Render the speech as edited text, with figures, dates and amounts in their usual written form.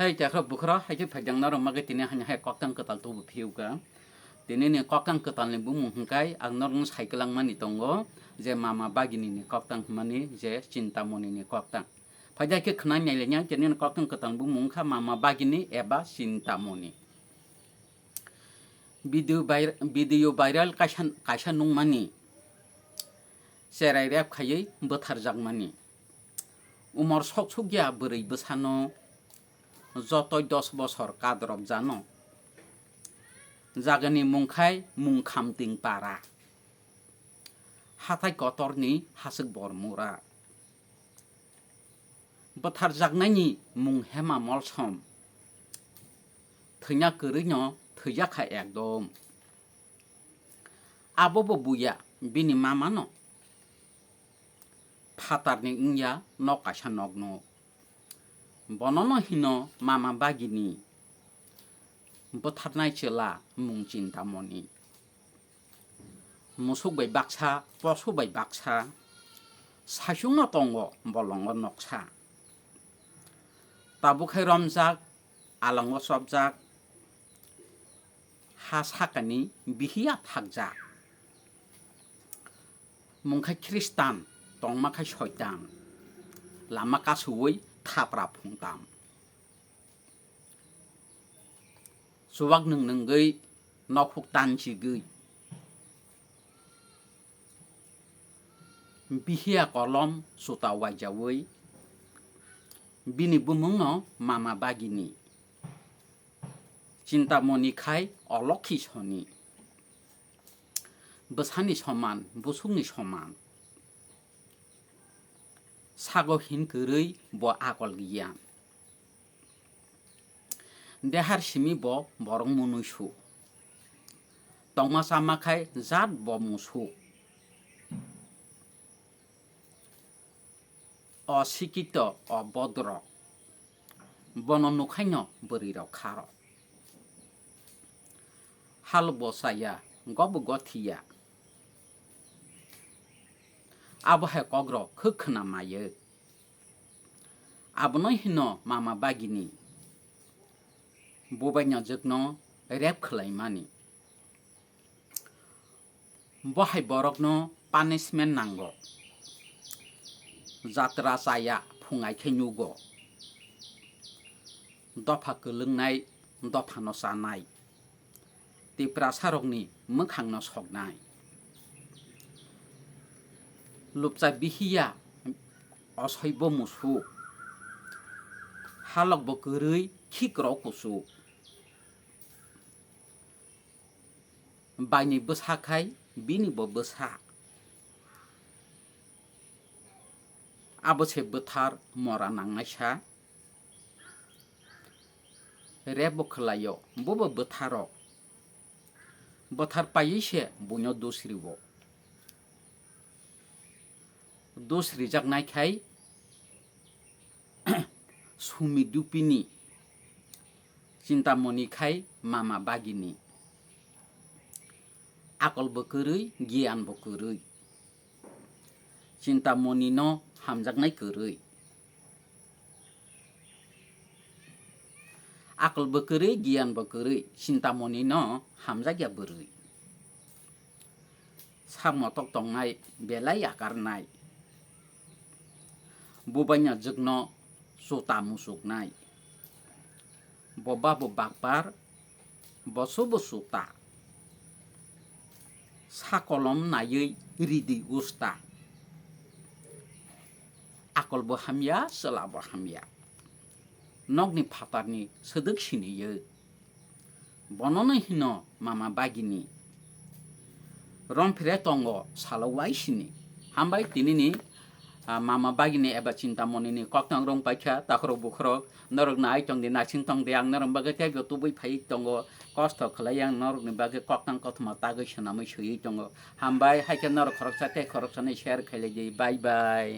Hai jakro bukro hai ke phajang naro mage tini hanya hai koktang kwtal tu phiu ka tini ni koktang kwtal ni bumung hingkai ang norong saikelang mani tongo je mama bagini ni koktang mani je chinta moni ni koktang phajai ke khna nyai lenya tini ni koktang kwtal bumung kha mama bagini eba chinta moni video viral kaisa nung mani serai rep khayei bothar jak mani umor sok sugya bwrui bwsano যতই 10 বছর কাদরব জানো জাগানি মুংখাই মুং খামতিং পারা হাতাই কতরনি হাসক বরমুরা বথার জাগনাইনি মুং হেমা মলসম थैया करिनो थैयाखा एकदम आबोबो बुया बिनि मामानो फातारनि इंया नकासा नगनो बननो हिनो मामा बागिनी बोथारनाय चेला मुं चिन्ता मनि मुसुगबाय बाक्सा पसुबाय बाक्सा सासुंनो तंगो बलंगो नक्सा ताबुखाय रमजाक आलंगो सबजाक हा साकानि बिहिया थाकजाक मुंखाय ख्रिस्टान तंमाखाय शयतान लामा कासुवै थाप्रा फुंताम सुवाक नंगै नखुक तानसिगै बिहिया कलम सुता वाइजावै बिनि बुमुंनो मामा बागिनी चिन्ता मनि खाय अलखि सनि बसानि समान बुसुंनि समान सागहिन गरै ब आगल गियान देहार सिमि ब बरं मुनुसु तंमा सामाखाय जात ब मुसु अशिक्षित अभद्र बन नुखायनो बोरैराव खार हाल बसाया गब गथिया आबहाय कग्र खोखना मायो आबनो हिनो मामा बागिनी बबाइना जगनो रेप खलायमानि बहाय बरकनो पानिशमेन्ट नांगो जात्रा जाया फुङाय खेनुगो दफा गोलोंनाय दफानो जानाय तिप्रा सारकनि मोखांनो सकनाय लुपचा बिहिया असैब मुसु हालक बगरै खिग्राव कुसु बायनि बोसाखाय बिनिबो बोसा आबोसे बोथार मरा नांनायसा रेबो खलायो बबो बोथारो बोथार पायैसे बुनो दुसरिबो दुसरि जागनायखाय सुमि दुपिनी चिन्ता मनिखाय मामा बागिनी आकल बकरै गियान बकरै चिन्ता मनिनो हामजागनाय करै आकल बकरै गियान बकरै चिन्ता मनिनो हामजागिया बोरै सामतक तंनाय बेलाय आगारनाय बुबाइना जगनो सुता मुसुकनाय बबाबो बागबार बसुबो सुता साकलम नायै रिदि उस्ता आकलबो हामिया सोलाबो हामिया नगनि फातारनि सोदोक सिनियो बननो हिनो मामा बागिनी रमफिरे तंगो सालवाय सिनि हामबाय तिनिनि मामा बागिनी एबा चिन्ता मनिनि कोक्तां रं पाइखा ताखरो बुखरो नरक नाय तंगदि नासिं तंगदि आं नरम बागे तेबो तुबै फाइ तंगो कष्ट खलाय आं नरकनि बागे कोक्तां कथमा तागै सोनामै सोयै तंगो हामबाय हाइके नरक खरकसा ते खरकसानै शेयर खैलाय बाय बाय।